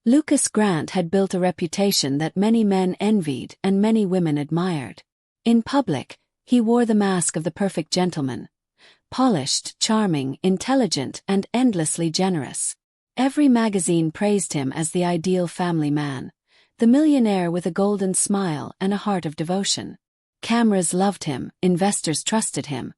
Lucas Grant had built a reputation that many men envied and many women admired. In public, he wore the mask of the perfect gentleman. Polished, charming, intelligent, and endlessly generous. Every magazine praised him as the ideal family man, the millionaire with a golden smile and a heart of devotion. Cameras loved him, investors trusted him,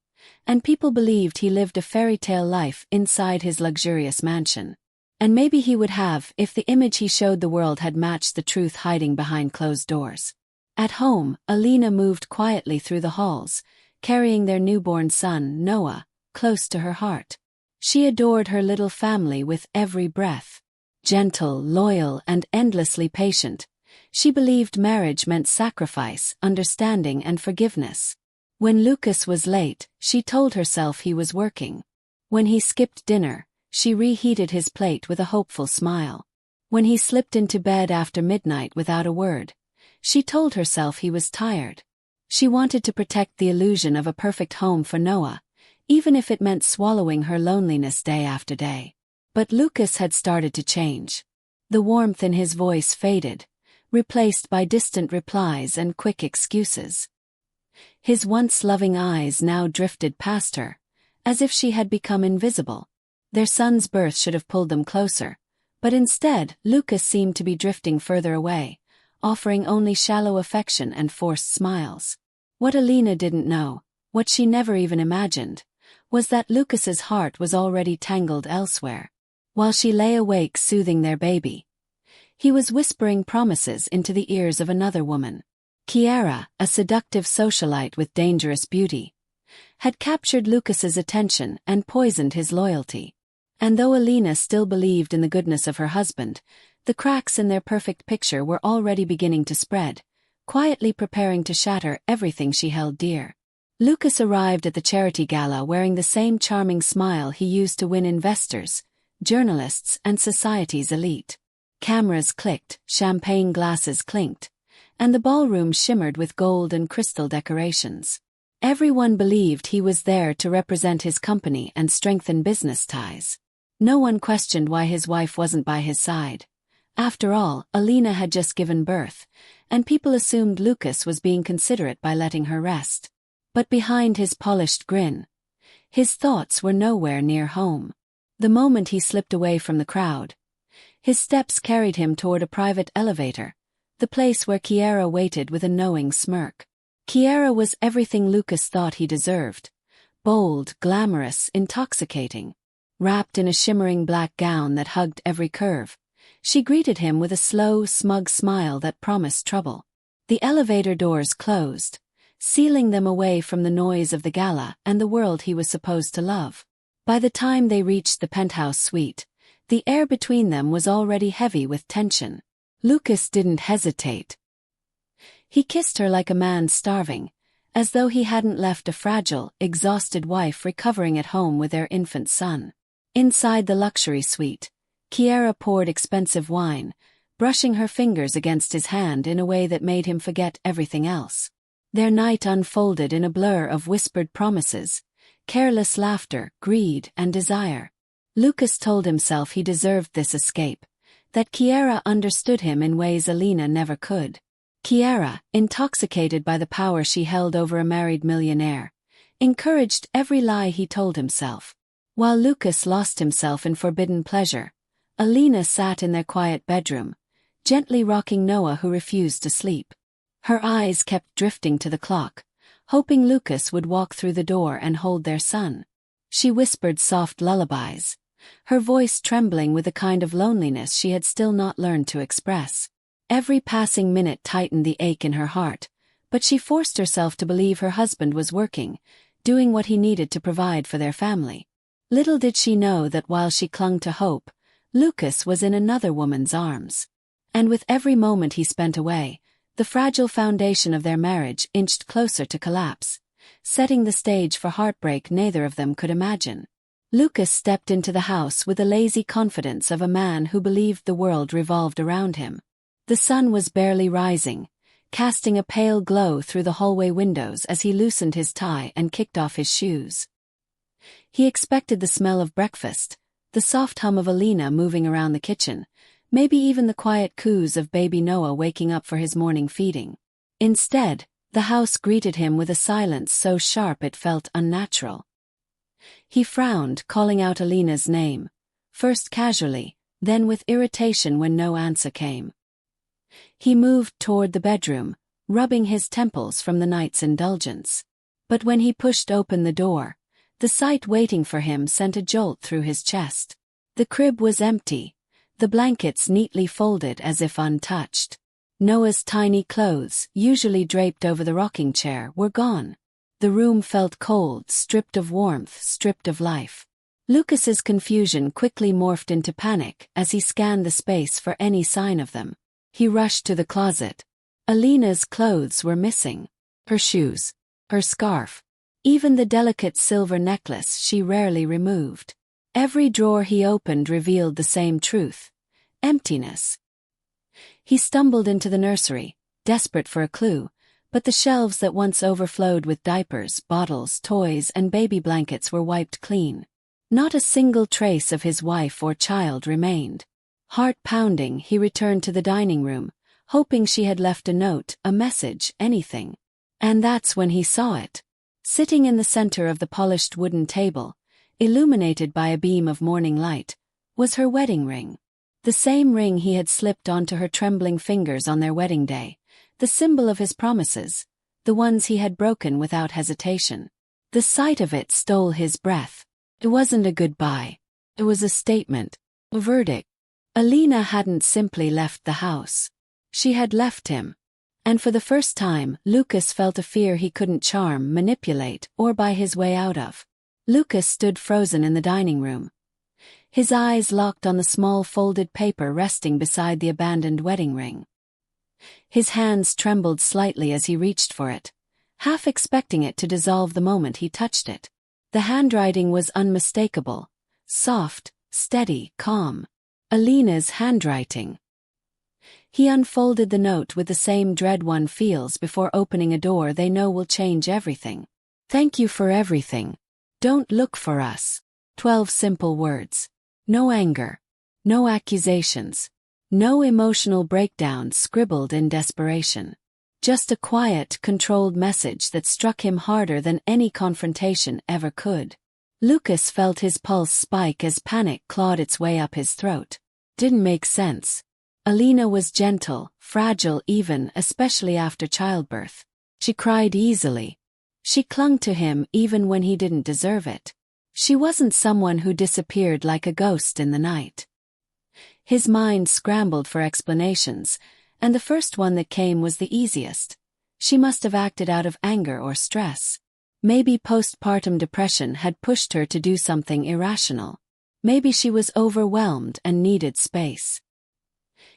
and people believed he lived a fairy tale life inside his luxurious mansion. And maybe he would have if the image he showed the world had matched the truth hiding behind closed doors. At home, Alina moved quietly through the halls, carrying their newborn son, Noah, close to her heart. She adored her little family with every breath. Gentle, loyal, and endlessly patient, she believed marriage meant sacrifice, understanding, and forgiveness. When Lucas was late, she told herself he was working. When he skipped dinner, she reheated his plate with a hopeful smile. When he slipped into bed after midnight without a word, she told herself he was tired. She wanted to protect the illusion of a perfect home for Noah, even if it meant swallowing her loneliness day after day. But Lucas had started to change. The warmth in his voice faded, replaced by distant replies and quick excuses. His once loving eyes now drifted past her, as if she had become invisible. Their son's birth should have pulled them closer, but instead, Lucas seemed to be drifting further away, offering only shallow affection and forced smiles. What Alina didn't know, what she never even imagined, was that Lucas's heart was already tangled elsewhere. While she lay awake soothing their baby, he was whispering promises into the ears of another woman. Kiara, a seductive socialite with dangerous beauty, had captured Lucas's attention and poisoned his loyalty. And though Alina still believed in the goodness of her husband, the cracks in their perfect picture were already beginning to spread, quietly preparing to shatter everything she held dear. Lucas arrived at the charity gala wearing the same charming smile he used to win investors, journalists, and society's elite. Cameras clicked, champagne glasses clinked, and the ballroom shimmered with gold and crystal decorations. Everyone believed he was there to represent his company and strengthen business ties. No one questioned why his wife wasn't by his side. After all, Alina had just given birth, and people assumed Lucas was being considerate by letting her rest. But behind his polished grin, his thoughts were nowhere near home. The moment he slipped away from the crowd, his steps carried him toward a private elevator, the place where Kiara waited with a knowing smirk. Kiara was everything Lucas thought he deserved. Bold, glamorous, intoxicating. Wrapped in a shimmering black gown that hugged every curve, she greeted him with a slow, smug smile that promised trouble. The elevator doors closed, sealing them away from the noise of the gala and the world he was supposed to love. By the time they reached the penthouse suite, the air between them was already heavy with tension. Lucas didn't hesitate. He kissed her like a man starving, as though he hadn't left a fragile, exhausted wife recovering at home with their infant son. Inside the luxury suite, Kiara poured expensive wine, brushing her fingers against his hand in a way that made him forget everything else. Their night unfolded in a blur of whispered promises, careless laughter, greed, and desire. Lucas told himself he deserved this escape, that Kiara understood him in ways Alina never could. Kiara, intoxicated by the power she held over a married millionaire, encouraged every lie he told himself. While Lucas lost himself in forbidden pleasure, Alina sat in their quiet bedroom, gently rocking Noah who refused to sleep. Her eyes kept drifting to the clock, hoping Lucas would walk through the door and hold their son. She whispered soft lullabies, her voice trembling with a kind of loneliness she had still not learned to express. Every passing minute tightened the ache in her heart, but she forced herself to believe her husband was working, doing what he needed to provide for their family. Little did she know that while she clung to hope, Lucas was in another woman's arms. And with every moment he spent away, the fragile foundation of their marriage inched closer to collapse, setting the stage for heartbreak neither of them could imagine. Lucas stepped into the house with the lazy confidence of a man who believed the world revolved around him. The sun was barely rising, casting a pale glow through the hallway windows as he loosened his tie and kicked off his shoes. He expected the smell of breakfast, the soft hum of Alina moving around the kitchen, Maybe even the quiet coos of baby Noah waking up for his morning feeding. Instead, the house greeted him with a silence so sharp it felt unnatural. He frowned, calling out Alina's name, first casually, then with irritation when no answer came. He moved toward the bedroom, rubbing his temples from the night's indulgence. But when he pushed open the door, the sight waiting for him sent a jolt through his chest. The crib was empty, the blankets neatly folded as if untouched. Noah's tiny clothes, usually draped over the rocking chair, were gone. The room felt cold, stripped of warmth, stripped of life. Lucas's confusion quickly morphed into panic as he scanned the space for any sign of them. He rushed to the closet. Alina's clothes were missing. Her shoes, her scarf, even the delicate silver necklace she rarely removed. Every drawer he opened revealed the same truth: emptiness. He stumbled into the nursery, desperate for a clue, but the shelves that once overflowed with diapers, bottles, toys, and baby blankets were wiped clean. Not a single trace of his wife or child remained. Heart pounding, he returned to the dining room, hoping she had left a note, a message, anything. And that's when he saw it. Sitting in the center of the polished wooden table, illuminated by a beam of morning light, was her wedding ring. The same ring he had slipped onto her trembling fingers on their wedding day, the symbol of his promises, the ones he had broken without hesitation. The sight of it stole his breath. It wasn't a goodbye. It was a statement, a verdict. Alina hadn't simply left the house. She had left him. And for the first time, Lucas felt a fear he couldn't charm, manipulate, or buy his way out of. Lucas stood frozen in the dining room. His eyes locked on the small folded paper resting beside the abandoned wedding ring. His hands trembled slightly as he reached for it, half expecting it to dissolve the moment he touched it. The handwriting was unmistakable, soft, steady, calm. Alina's handwriting. He unfolded the note with the same dread one feels before opening a door they know will change everything. Thank you for everything. Don't look for us. 12 simple words. No anger. No accusations. No emotional breakdown scribbled in desperation. Just a quiet, controlled message that struck him harder than any confrontation ever could. Lucas felt his pulse spike as panic clawed its way up his throat. Didn't make sense. Alina was gentle, fragile even, especially after childbirth. She cried easily. She clung to him even when he didn't deserve it. She wasn't someone who disappeared like a ghost in the night. His mind scrambled for explanations, and the first one that came was the easiest. She must have acted out of anger or stress. Maybe postpartum depression had pushed her to do something irrational. Maybe she was overwhelmed and needed space.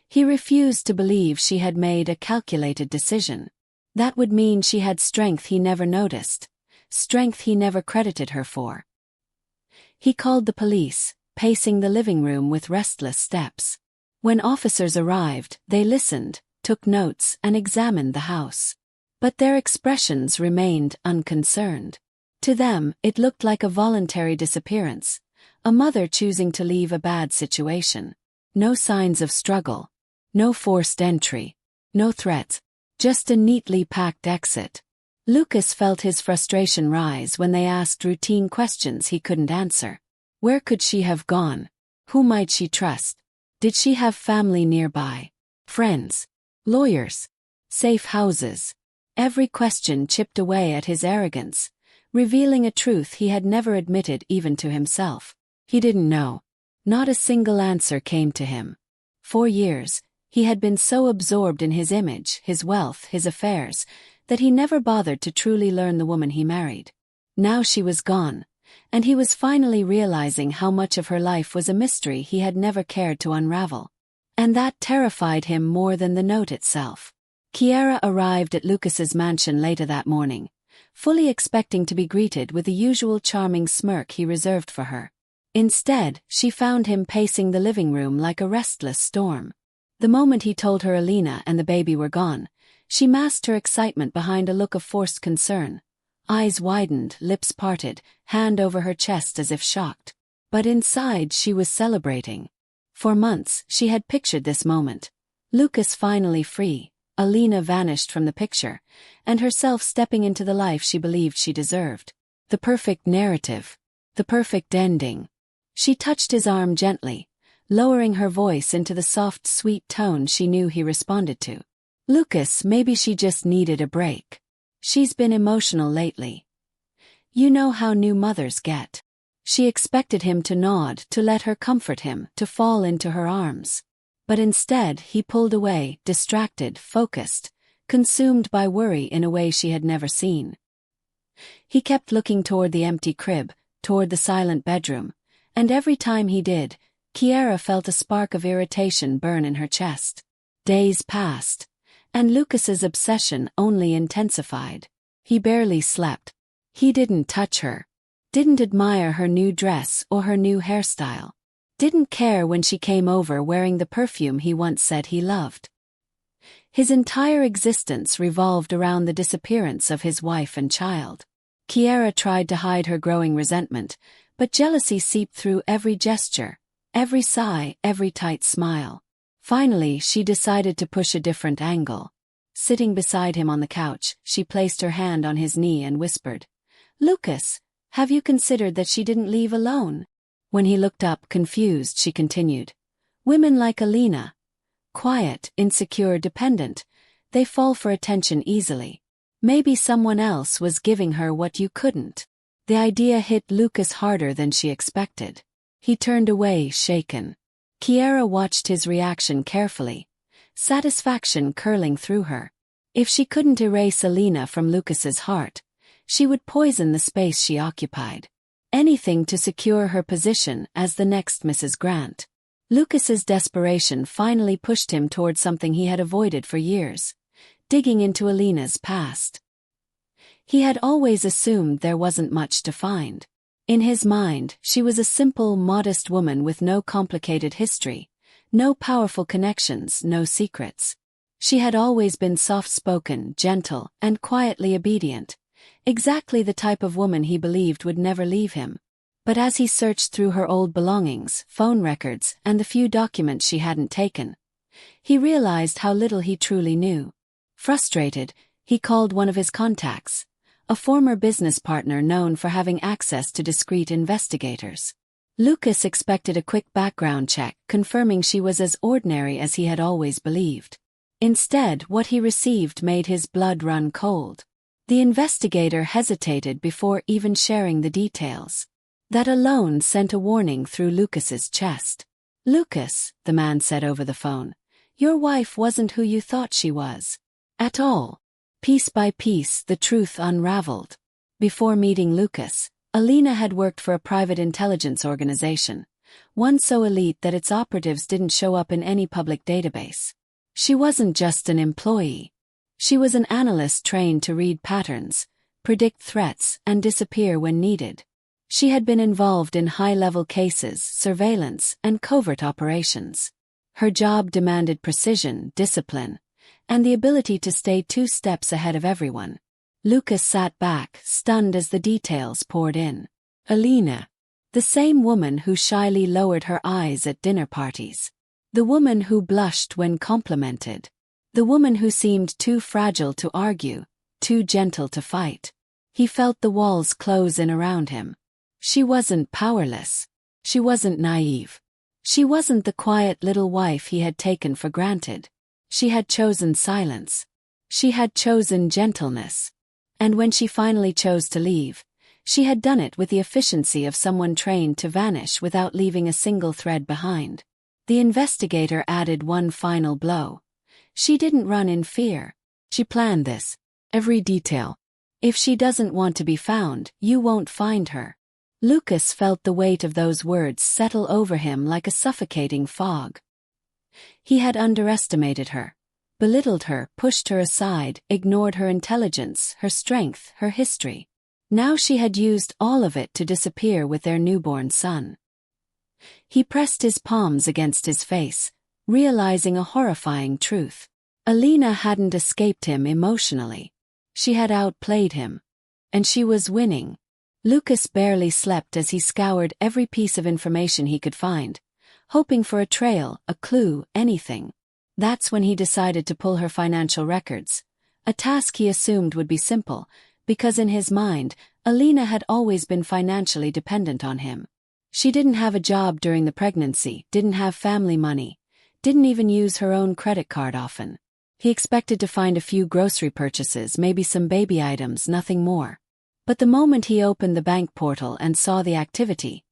He refused to believe she had made a calculated decision. That would mean she had strength he never noticed, strength he never credited her for. He called the police, pacing the living room with restless steps. When officers arrived, they listened, took notes, and examined the house. But their expressions remained unconcerned. To them, it looked like a voluntary disappearance, a mother choosing to leave a bad situation. No signs of struggle. No forced entry. No threats. Just a neatly packed exit. Lucas felt his frustration rise when they asked routine questions he couldn't answer. Where could she have gone? Who might she trust? Did she have family nearby? Friends? Lawyers? Safe houses? Every question chipped away at his arrogance, revealing a truth he had never admitted even to himself. He didn't know. Not a single answer came to him. For years, he had been so absorbed in his image, his wealth, his affairs, that he never bothered to truly learn the woman he married. Now she was gone, and he was finally realizing how much of her life was a mystery he had never cared to unravel. And that terrified him more than the note itself. Kiara arrived at Lucas's mansion later that morning, fully expecting to be greeted with the usual charming smirk he reserved for her. Instead, she found him pacing the living room like a restless storm. The moment he told her Alina and the baby were gone, she masked her excitement behind a look of forced concern. Eyes widened, lips parted, hand over her chest as if shocked. But inside she was celebrating. For months, she had pictured this moment. Lucas finally free, Alina vanished from the picture, and herself stepping into the life she believed she deserved. The perfect narrative. The perfect ending. She touched his arm gently, lowering her voice into the soft, sweet tone she knew he responded to. Lucas, maybe she just needed a break. She's been emotional lately. You know how new mothers get. She expected him to nod, to let her comfort him, to fall into her arms. But instead, he pulled away, distracted, focused, consumed by worry in a way she had never seen. He kept looking toward the empty crib, toward the silent bedroom, and every time he did, Kiara felt a spark of irritation burn in her chest. Days passed, and Lucas's obsession only intensified. He barely slept. He didn't touch her. Didn't admire her new dress or her new hairstyle. Didn't care when she came over wearing the perfume he once said he loved. His entire existence revolved around the disappearance of his wife and child. Kiara tried to hide her growing resentment, but jealousy seeped through every gesture, every sigh, every tight smile. Finally, she decided to push a different angle. Sitting beside him on the couch, she placed her hand on his knee and whispered, "Lucas, have you considered that she didn't leave alone?" When he looked up, confused, she continued, "Women like Alina, quiet, insecure, dependent, they fall for attention easily. Maybe someone else was giving her what you couldn't." The idea hit Lucas harder than she expected. He turned away, shaken. Kiara watched his reaction carefully, satisfaction curling through her. If she couldn't erase Alina from Lucas's heart, she would poison the space she occupied. Anything to secure her position as the next Mrs. Grant. Lucas's desperation finally pushed him toward something he had avoided for years, digging into Alina's past. He had always assumed there wasn't much to find. In his mind, she was a simple, modest woman with no complicated history, no powerful connections, no secrets. She had always been soft-spoken, gentle, and quietly obedient, exactly the type of woman he believed would never leave him. But as he searched through her old belongings, phone records, and the few documents she hadn't taken, he realized how little he truly knew. Frustrated, he called one of his contacts, a former business partner known for having access to discreet investigators. Lucas expected a quick background check, confirming she was as ordinary as he had always believed. Instead, what he received made his blood run cold. The investigator hesitated before even sharing the details. That alone sent a warning through Lucas's chest. "Lucas," the man said over the phone, "your wife wasn't who you thought she was. At all." Piece by piece, the truth unraveled. Before meeting Lucas, Alina had worked for a private intelligence organization, one so elite that its operatives didn't show up in any public database. She wasn't just an employee. She was an analyst trained to read patterns, predict threats, and disappear when needed. She had been involved in high-level cases, surveillance, and covert operations. Her job demanded precision, discipline, and the ability to stay 2 steps ahead of everyone. Lucas sat back, stunned as the details poured in. Alina. The same woman who shyly lowered her eyes at dinner parties. The woman who blushed when complimented. The woman who seemed too fragile to argue, too gentle to fight. He felt the walls close in around him. She wasn't powerless. She wasn't naive. She wasn't the quiet little wife he had taken for granted. She had chosen silence. She had chosen gentleness. And when she finally chose to leave, she had done it with the efficiency of someone trained to vanish without leaving a single thread behind. The investigator added one final blow. She didn't run in fear. She planned this. Every detail. If she doesn't want to be found, you won't find her. Lucas felt the weight of those words settle over him like a suffocating fog. He had underestimated her, belittled her, pushed her aside, ignored her intelligence, her strength, her history. Now she had used all of it to disappear with their newborn son. He pressed his palms against his face, realizing a horrifying truth. Alina hadn't escaped him emotionally. She had outplayed him. And she was winning. Lucas barely slept as he scoured every piece of information he could find, hoping for a trail, a clue, anything. That's when he decided to pull her financial records, a task he assumed would be simple, because in his mind, Alina had always been financially dependent on him. She didn't have a job during the pregnancy, didn't have family money, didn't even use her own credit card often. He expected to find a few grocery purchases, maybe some baby items, nothing more. But the moment he opened the bank portal and saw the activity,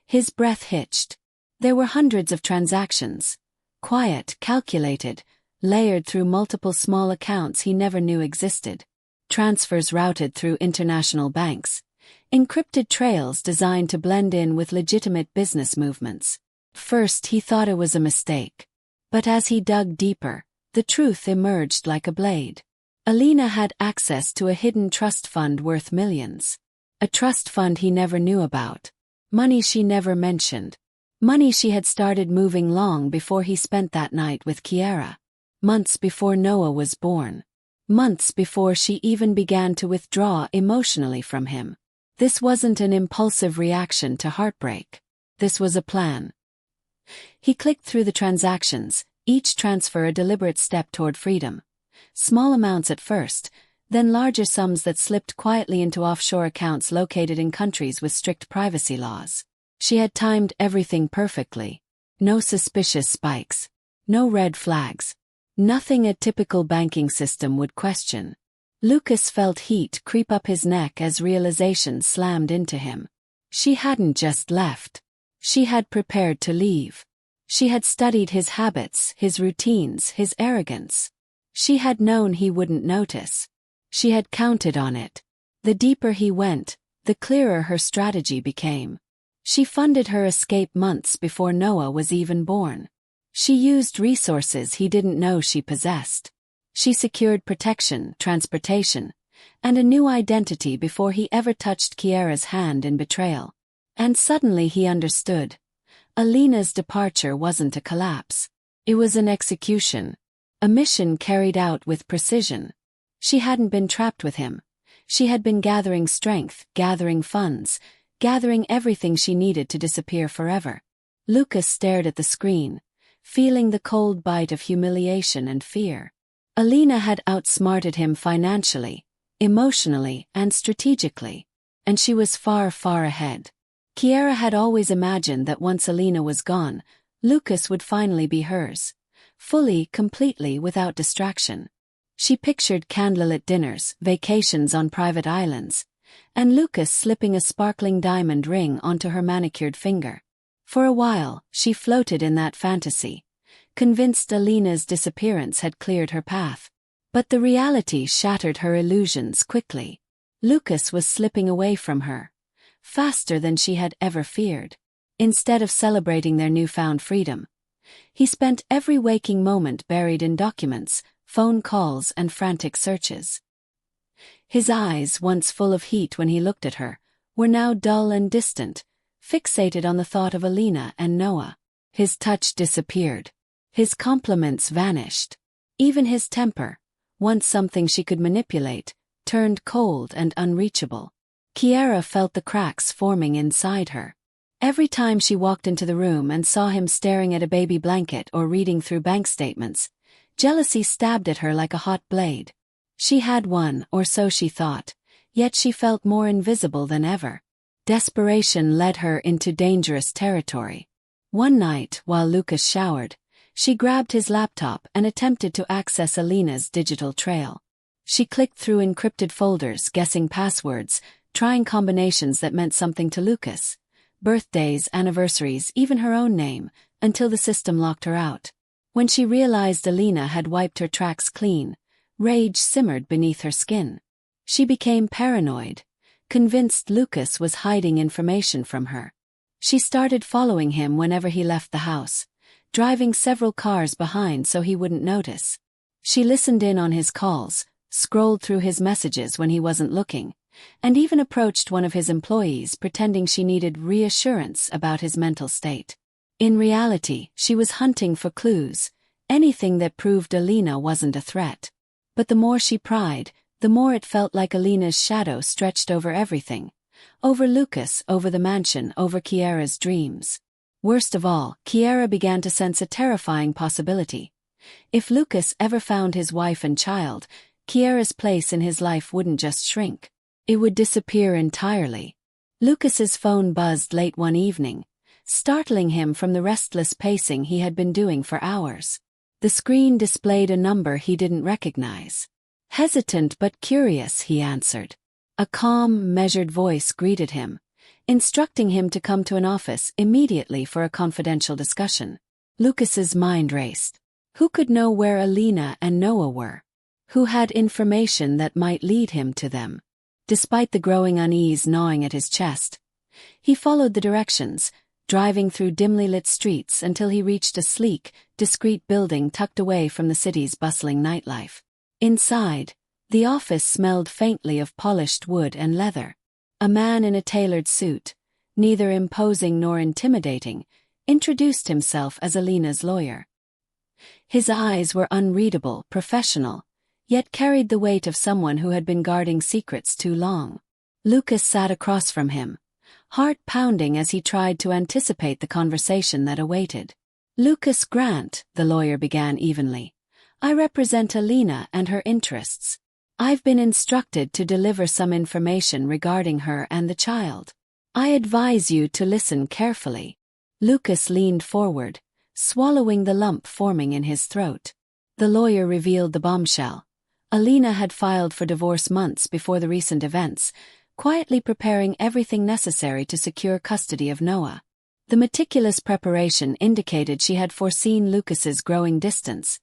his breath hitched. There were hundreds of transactions, quiet, calculated, layered through multiple small accounts he never knew existed. Transfers routed through international banks, encrypted trails designed to blend in with legitimate business movements. First he thought it was a mistake. But as he dug deeper, the truth emerged like a blade. Alina had access to a hidden trust fund worth millions. A trust fund he never knew about. Money she never mentioned. Money she had started moving long before he spent that night with Kiara. Months before Noah was born. Months before she even began to withdraw emotionally from him. This wasn't an impulsive reaction to heartbreak. This was a plan. He clicked through the transactions, each transfer a deliberate step toward freedom. Small amounts at first, then larger sums that slipped quietly into offshore accounts located in countries with strict privacy laws. She had timed everything perfectly. No suspicious spikes. No red flags. Nothing a typical banking system would question. Lucas felt heat creep up his neck as realization slammed into him. She hadn't just left. She had prepared to leave. She had studied his habits, his routines, his arrogance. She had known he wouldn't notice. She had counted on it. The deeper he went, the clearer her strategy became. She funded her escape months before Noah was even born. She used resources he didn't know she possessed. She secured protection, transportation, and a new identity before he ever touched Kiara's hand in betrayal. And suddenly he understood. Alina's departure wasn't a collapse. It was an execution. A mission carried out with precision. She hadn't been trapped with him. She had been gathering strength, gathering funds, gathering everything she needed to disappear forever. Lucas stared at the screen, feeling the cold bite of humiliation and fear. Alina had outsmarted him financially, emotionally, and strategically. And she was far, far ahead. Kiara had always imagined that once Alina was gone, Lucas would finally be hers. Fully, completely, without distraction. She pictured candlelit dinners, vacations on private islands, and Lucas slipping a sparkling diamond ring onto her manicured finger. For a while, she floated in that fantasy, convinced Alina's disappearance had cleared her path. But the reality shattered her illusions quickly. Lucas was slipping away from her, faster than she had ever feared. Instead of celebrating their newfound freedom, he spent every waking moment buried in documents, phone calls, and frantic searches. His eyes, once full of heat when he looked at her, were now dull and distant, fixated on the thought of Alina and Noah. His touch disappeared. His compliments vanished. Even his temper, once something she could manipulate, turned cold and unreachable. Kiara felt the cracks forming inside her. Every time she walked into the room and saw him staring at a baby blanket or reading through bank statements, jealousy stabbed at her like a hot blade. She had one, or so she thought, yet she felt more invisible than ever. Desperation led her into dangerous territory. One night, while Lucas showered, she grabbed his laptop and attempted to access Alina's digital trail. She clicked through encrypted folders, guessing passwords, trying combinations that meant something to Lucas. Birthdays, anniversaries, even her own name, until the system locked her out. When she realized Alina had wiped her tracks clean, rage simmered beneath her skin. She became paranoid, convinced Lucas was hiding information from her. She started following him whenever he left the house, driving several cars behind so he wouldn't notice. She listened in on his calls, scrolled through his messages when he wasn't looking, and even approached one of his employees pretending she needed reassurance about his mental state. In reality, she was hunting for clues, anything that proved Alina wasn't a threat. But the more she pried, the more it felt like Alina's shadow stretched over everything. Over Lucas, over the mansion, over Kiara's dreams. Worst of all, Kiara began to sense a terrifying possibility. If Lucas ever found his wife and child, Kiara's place in his life wouldn't just shrink. It would disappear entirely. Lucas's phone buzzed late one evening, startling him from the restless pacing he had been doing for hours. The screen displayed a number he didn't recognize. Hesitant but curious, he answered. A calm, measured voice greeted him, instructing him to come to an office immediately for a confidential discussion. Lucas's mind raced. Who could know where Alina and Noah were? Who had information that might lead him to them? Despite the growing unease gnawing at his chest, he followed the directions, driving through dimly lit streets until he reached a sleek, discreet building tucked away from the city's bustling nightlife. Inside, the office smelled faintly of polished wood and leather. A man in a tailored suit, neither imposing nor intimidating, introduced himself as Alina's lawyer. His eyes were unreadable, professional, yet carried the weight of someone who had been guarding secrets too long. Lucas sat across from him, heart pounding as he tried to anticipate the conversation that awaited. Lucas Grant, the lawyer began evenly. I represent Alina and her interests. I've been instructed to deliver some information regarding her and the child. I advise you to listen carefully. Lucas leaned forward, swallowing the lump forming in his throat. The lawyer revealed the bombshell. Alina had filed for divorce months before the recent events, quietly preparing everything necessary to secure custody of Noah. The meticulous preparation indicated she had foreseen Lucas's growing distance,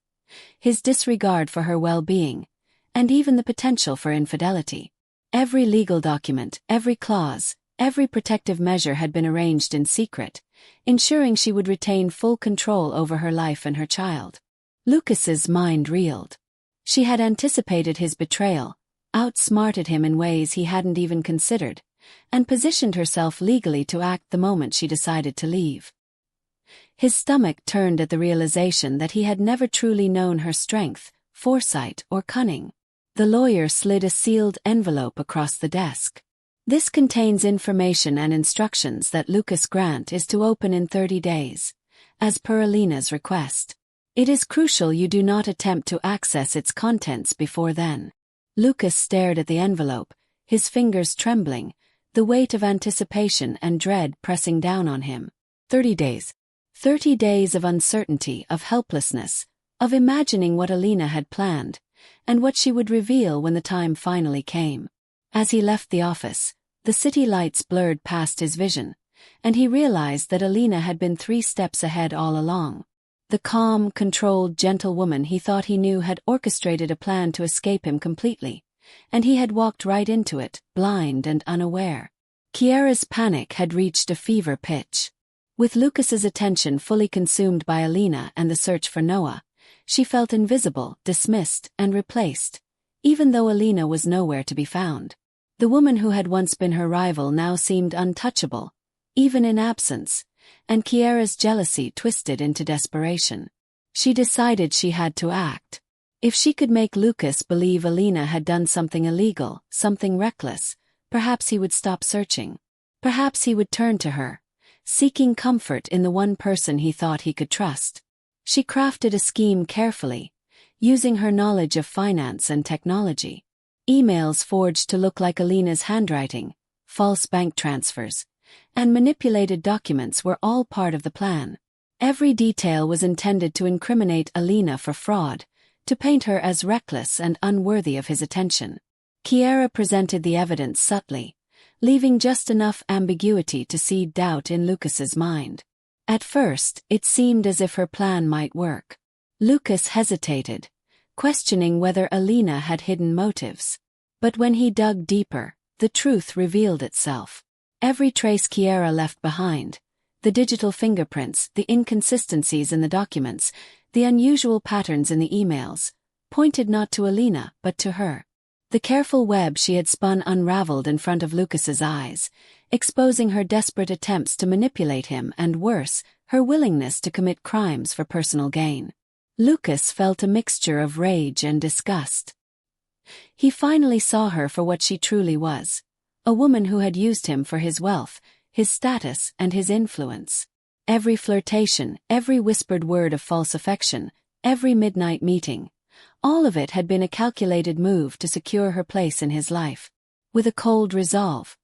his disregard for her well-being, and even the potential for infidelity. Every legal document, every clause, every protective measure had been arranged in secret, ensuring she would retain full control over her life and her child. Lucas's mind reeled. She had anticipated his betrayal, outsmarted him in ways he hadn't even considered, and positioned herself legally to act the moment she decided to leave. His stomach turned at the realization that he had never truly known her strength, foresight, or cunning. The lawyer slid a sealed envelope across the desk. This contains information and instructions that Lucas Grant is to open in 30 days, as per Alina's request. It is crucial you do not attempt to access its contents before then. Lucas stared at the envelope, his fingers trembling, the weight of anticipation and dread pressing down on him. 30 days. 30 days of uncertainty, of helplessness, of imagining what Alina had planned, and what she would reveal when the time finally came. As he left the office, the city lights blurred past his vision, and he realized that Alina had been 3 steps ahead all along. The calm, controlled, gentle woman he thought he knew had orchestrated a plan to escape him completely, and he had walked right into it, blind and unaware. Kiara's panic had reached a fever pitch. With Lucas's attention fully consumed by Alina and the search for Noah, she felt invisible, dismissed, and replaced, even though Alina was nowhere to be found. The woman who had once been her rival now seemed untouchable, even in absence, and Kiara's jealousy twisted into desperation. She decided she had to act. If she could make Lucas believe Alina had done something illegal, something reckless, perhaps he would stop searching. Perhaps he would turn to her, seeking comfort in the one person he thought he could trust. She crafted a scheme carefully, using her knowledge of finance and technology. Emails forged to look like Alina's handwriting, false bank transfers, and manipulated documents were all part of the plan. Every detail was intended to incriminate Alina for fraud, to paint her as reckless and unworthy of his attention. Kiara presented the evidence subtly, leaving just enough ambiguity to seed doubt in Lucas's mind. At first, it seemed as if her plan might work. Lucas hesitated, questioning whether Alina had hidden motives. But when he dug deeper, the truth revealed itself. Every trace Kiara left behind, the digital fingerprints, the inconsistencies in the documents, the unusual patterns in the emails, pointed not to Alina but to her. The careful web she had spun unraveled in front of Lucas's eyes, exposing her desperate attempts to manipulate him and, worse, her willingness to commit crimes for personal gain. Lucas felt a mixture of rage and disgust. He finally saw her for what she truly was, a woman who had used him for his wealth, his status, and his influence. Every flirtation, every whispered word of false affection, every midnight meeting. All of it had been a calculated move to secure her place in his life. With a cold resolve,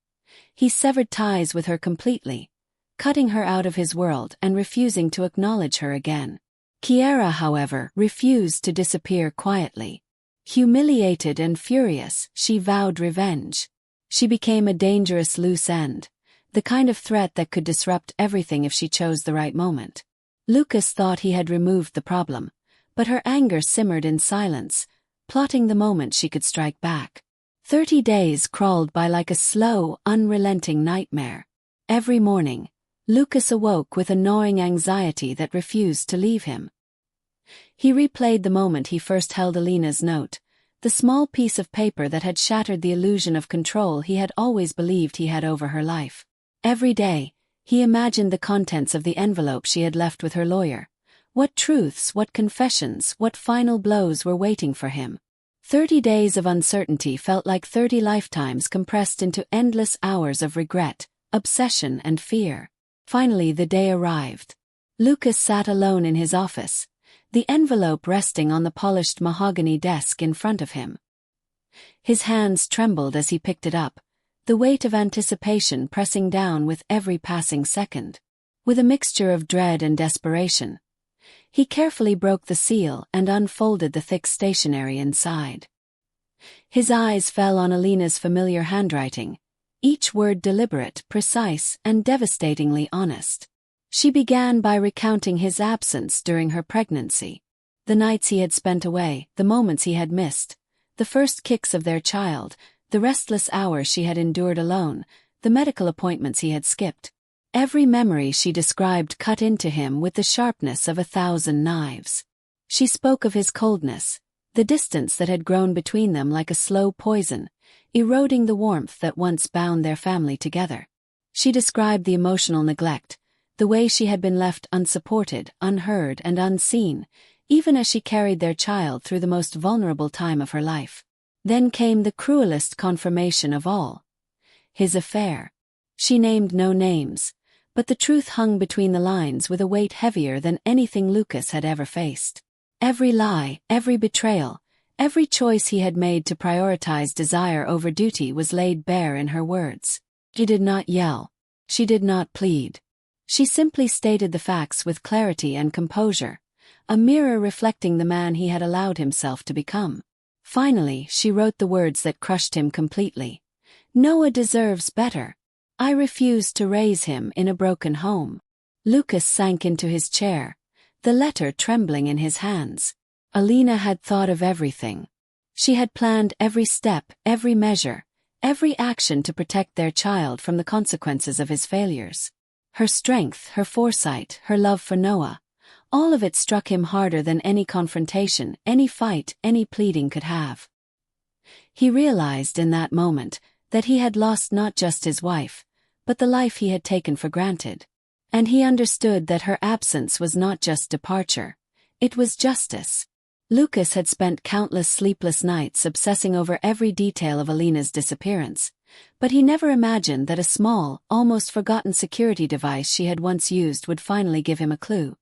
he severed ties with her completely, cutting her out of his world and refusing to acknowledge her again. Kiara, however, refused to disappear quietly. Humiliated and furious, she vowed revenge. She became a dangerous loose end, the kind of threat that could disrupt everything if she chose the right moment. Lucas thought he had removed the problem, but her anger simmered in silence, plotting the moment she could strike back. 30 days crawled by like a slow, unrelenting nightmare. Every morning, Lucas awoke with a gnawing anxiety that refused to leave him. He replayed the moment he first held Alina's note, the small piece of paper that had shattered the illusion of control he had always believed he had over her life. Every day, he imagined the contents of the envelope she had left with her lawyer. What truths, what confessions, what final blows were waiting for him. 30 days of uncertainty felt like 30 lifetimes compressed into endless hours of regret, obsession, and fear. Finally, the day arrived. Lucas sat alone in his office, the envelope resting on the polished mahogany desk in front of him. His hands trembled as he picked it up, the weight of anticipation pressing down with every passing second. With a mixture of dread and desperation, he carefully broke the seal and unfolded the thick stationery inside. His eyes fell on Alina's familiar handwriting, each word deliberate, precise, and devastatingly honest. She began by recounting his absence during her pregnancy. The nights he had spent away, the moments he had missed, the first kicks of their child, the restless hours she had endured alone, the medical appointments he had skipped. Every memory she described cut into him with the sharpness of 1,000 knives. She spoke of his coldness, the distance that had grown between them like a slow poison, eroding the warmth that once bound their family together. She described the emotional neglect, the way she had been left unsupported, unheard, and unseen, even as she carried their child through the most vulnerable time of her life. Then came the cruelest confirmation of all: his affair. She named no names, but the truth hung between the lines with a weight heavier than anything Lucas had ever faced. Every lie, every betrayal, every choice he had made to prioritize desire over duty was laid bare in her words. She did not yell. She did not plead. She simply stated the facts with clarity and composure, a mirror reflecting the man he had allowed himself to become. Finally, she wrote the words that crushed him completely. "Noah deserves better. I refused to raise him in a broken home." Lucas sank into his chair, the letter trembling in his hands. Alina had thought of everything. She had planned every step, every measure, every action to protect their child from the consequences of his failures. Her strength, her foresight, her love for Noah, all of it struck him harder than any confrontation, any fight, any pleading could have. He realized in that moment that he had lost not just his wife, but the life he had taken for granted. And he understood that her absence was not just departure, it was justice. Lucas had spent countless sleepless nights obsessing over every detail of Alina's disappearance, but he never imagined that a small, almost forgotten security device she had once used would finally give him a clue.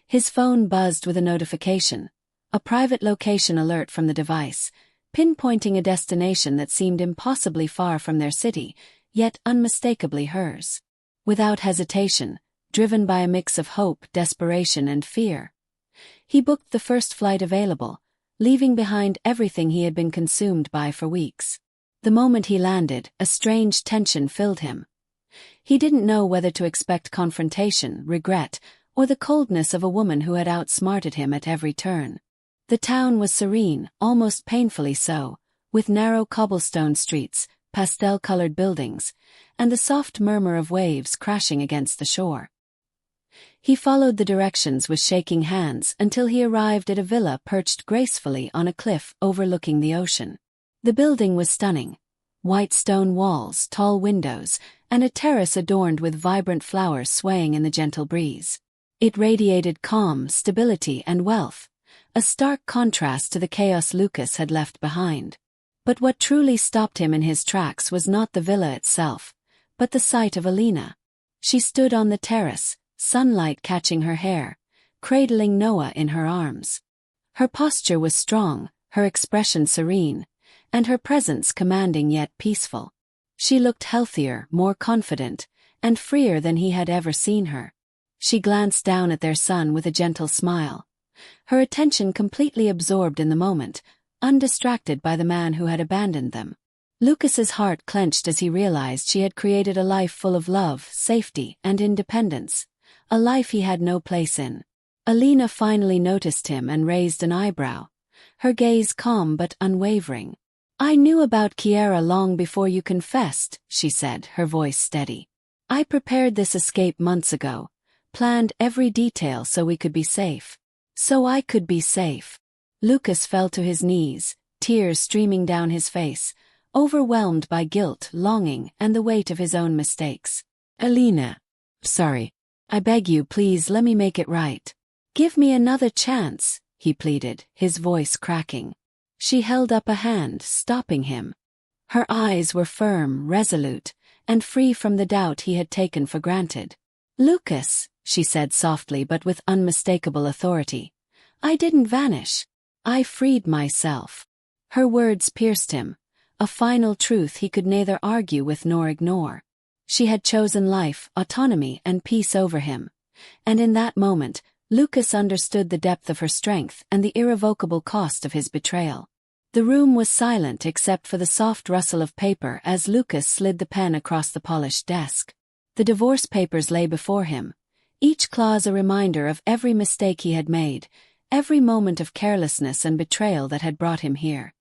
His phone buzzed with a notification, a private location alert from the device, pinpointing a destination that seemed impossibly far from their city, yet unmistakably hers. Without hesitation, driven by a mix of hope, desperation, and fear, he booked the first flight available, leaving behind everything he had been consumed by for weeks. The moment he landed, a strange tension filled him. He didn't know whether to expect confrontation, regret, or the coldness of a woman who had outsmarted him at every turn. The town was serene, almost painfully so, with narrow cobblestone streets, pastel-colored buildings, and the soft murmur of waves crashing against the shore. He followed the directions with shaking hands until he arrived at a villa perched gracefully on a cliff overlooking the ocean. The building was stunning: white stone walls, tall windows, and a terrace adorned with vibrant flowers swaying in the gentle breeze. It radiated calm, stability, and wealth, a stark contrast to the chaos Lucas had left behind. But what truly stopped him in his tracks was not the villa itself, but the sight of Alina. She stood on the terrace, sunlight catching her hair, cradling Noah in her arms. Her posture was strong, her expression serene, and her presence commanding yet peaceful. She looked healthier, more confident, and freer than he had ever seen her. She glanced down at their son with a gentle smile, her attention completely absorbed in the moment, undistracted by the man who had abandoned them. Lucas's heart clenched as he realized she had created a life full of love, safety, and independence, a life he had no place in. Alina finally noticed him and raised an eyebrow, her gaze calm but unwavering. "I knew about Kiara long before you confessed," she said, her voice steady. "I prepared this escape months ago, planned every detail so we could be safe. So I could be safe." Lucas fell to his knees, tears streaming down his face, overwhelmed by guilt, longing, and the weight of his own mistakes. "Alina. Sorry. I beg you, please let me make it right. Give me another chance," he pleaded, his voice cracking. She held up a hand, stopping him. Her eyes were firm, resolute, and free from the doubt he had taken for granted. "Lucas," she said softly but with unmistakable authority, "I didn't vanish. I freed myself." Her words pierced him, a final truth he could neither argue with nor ignore. She had chosen life, autonomy, and peace over him. And in that moment, Lucas understood the depth of her strength and the irrevocable cost of his betrayal. The room was silent except for the soft rustle of paper as Lucas slid the pen across the polished desk. The divorce papers lay before him, each clause a reminder of every mistake he had made, every moment of carelessness and betrayal that had brought him here.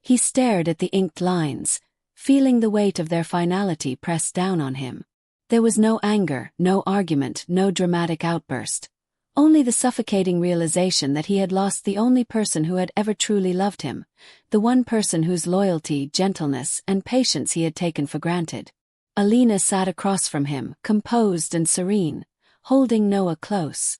He stared at the inked lines, feeling the weight of their finality press down on him. There was no anger, no argument, no dramatic outburst. Only the suffocating realization that he had lost the only person who had ever truly loved him, the one person whose loyalty, gentleness, and patience he had taken for granted. Alina sat across from him, composed and serene, holding Noah close.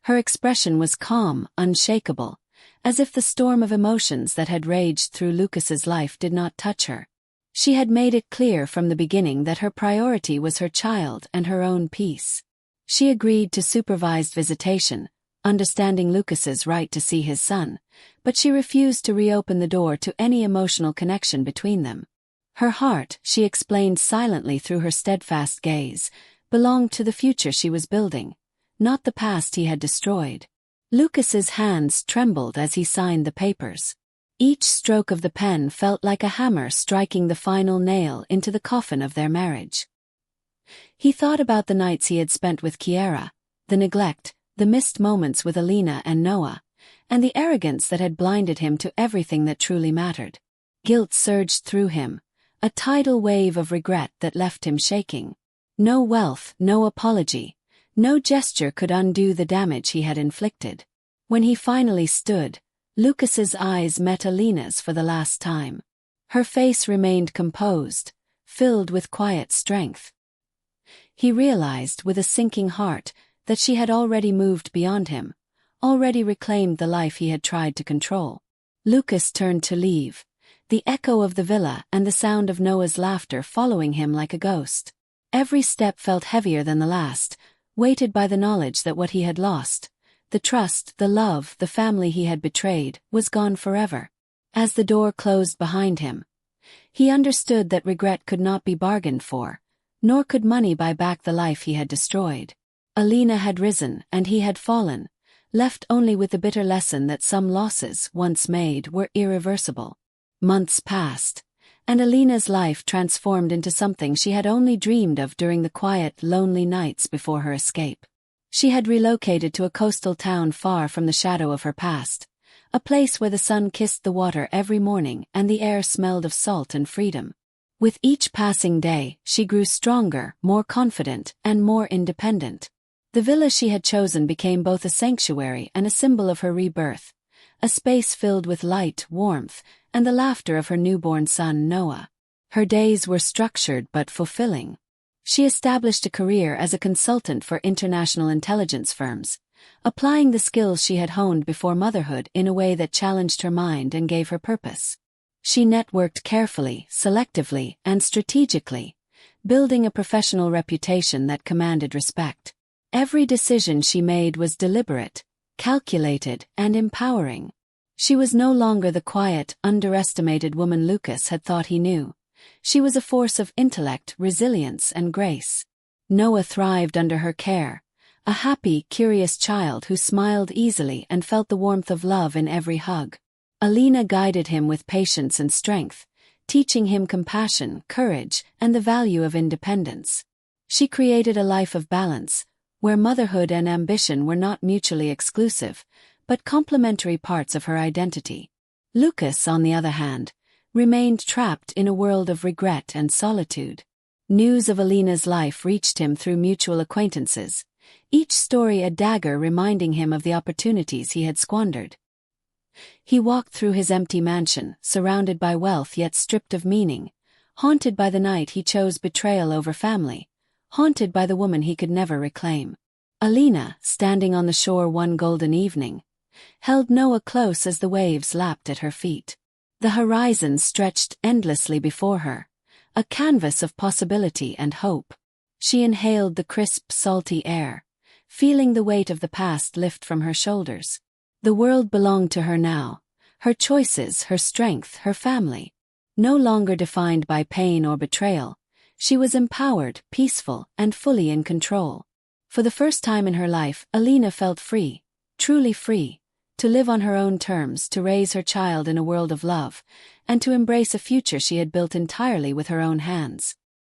Her expression was calm, unshakable, as if the storm of emotions that had raged through Lucas's life did not touch her. She had made it clear from the beginning that her priority was her child and her own peace. She agreed to supervised visitation, understanding Lucas's right to see his son, but she refused to reopen the door to any emotional connection between them. Her heart, she explained silently through her steadfast gaze, belonged to the future she was building, not the past he had destroyed. Lucas's hands trembled as he signed the papers. Each stroke of the pen felt like a hammer striking the final nail into the coffin of their marriage. He thought about the nights he had spent with Kiara, the neglect, the missed moments with Alina and Noah, and the arrogance that had blinded him to everything that truly mattered. Guilt surged through him, a tidal wave of regret that left him shaking. No wealth, no apology, no gesture could undo the damage he had inflicted. When he finally stood, Lucas's eyes met Alina's for the last time. Her face remained composed, filled with quiet strength. He realized with a sinking heart that she had already moved beyond him, already reclaimed the life he had tried to control. Lucas turned to leave, the echo of the villa and the sound of Noah's laughter following him like a ghost. Every step felt heavier than the last, weighted by the knowledge that what he had lost, the trust, the love, the family he had betrayed, was gone forever. As the door closed behind him, he understood that regret could not be bargained for, nor could money buy back the life he had destroyed. Alina had risen and he had fallen, left only with the bitter lesson that some losses, once made, were irreversible. Months passed, and Alina's life transformed into something she had only dreamed of during the quiet, lonely nights before her escape. She had relocated to a coastal town far from the shadow of her past, a place where the sun kissed the water every morning and the air smelled of salt and freedom. With each passing day, she grew stronger, more confident, and more independent. The villa she had chosen became both a sanctuary and a symbol of her rebirth, a space filled with light, warmth, and the laughter of her newborn son Noah. Her days were structured but fulfilling. She established a career as a consultant for international intelligence firms, applying the skills she had honed before motherhood in a way that challenged her mind and gave her purpose. She networked carefully, selectively, and strategically, building a professional reputation that commanded respect. Every decision she made was deliberate, calculated, and empowering. She was no longer the quiet, underestimated woman Lucas had thought he knew. She was a force of intellect, resilience, and grace. Noah thrived under her care, a happy, curious child who smiled easily and felt the warmth of love in every hug. Alina guided him with patience and strength, teaching him compassion, courage, and the value of independence. She created a life of balance, where motherhood and ambition were not mutually exclusive, but complementary parts of her identity. Lucas, on the other hand, remained trapped in a world of regret and solitude. News of Alina's life reached him through mutual acquaintances, each story a dagger reminding him of the opportunities he had squandered. He walked through his empty mansion, surrounded by wealth yet stripped of meaning, haunted by the night he chose betrayal over family, haunted by the woman he could never reclaim. Alina, standing on the shore one golden evening, held Noah close as the waves lapped at her feet. The horizon stretched endlessly before her, a canvas of possibility and hope. She inhaled the crisp, salty air, feeling the weight of the past lift from her shoulders. The world belonged to her now, her choices, her strength, her family. No longer defined by pain or betrayal, she was empowered, peaceful, and fully in control. For the first time in her life, Alina felt free, truly free, to live on her own terms, to raise her child in a world of love, and to embrace a future she had built entirely with her own hands.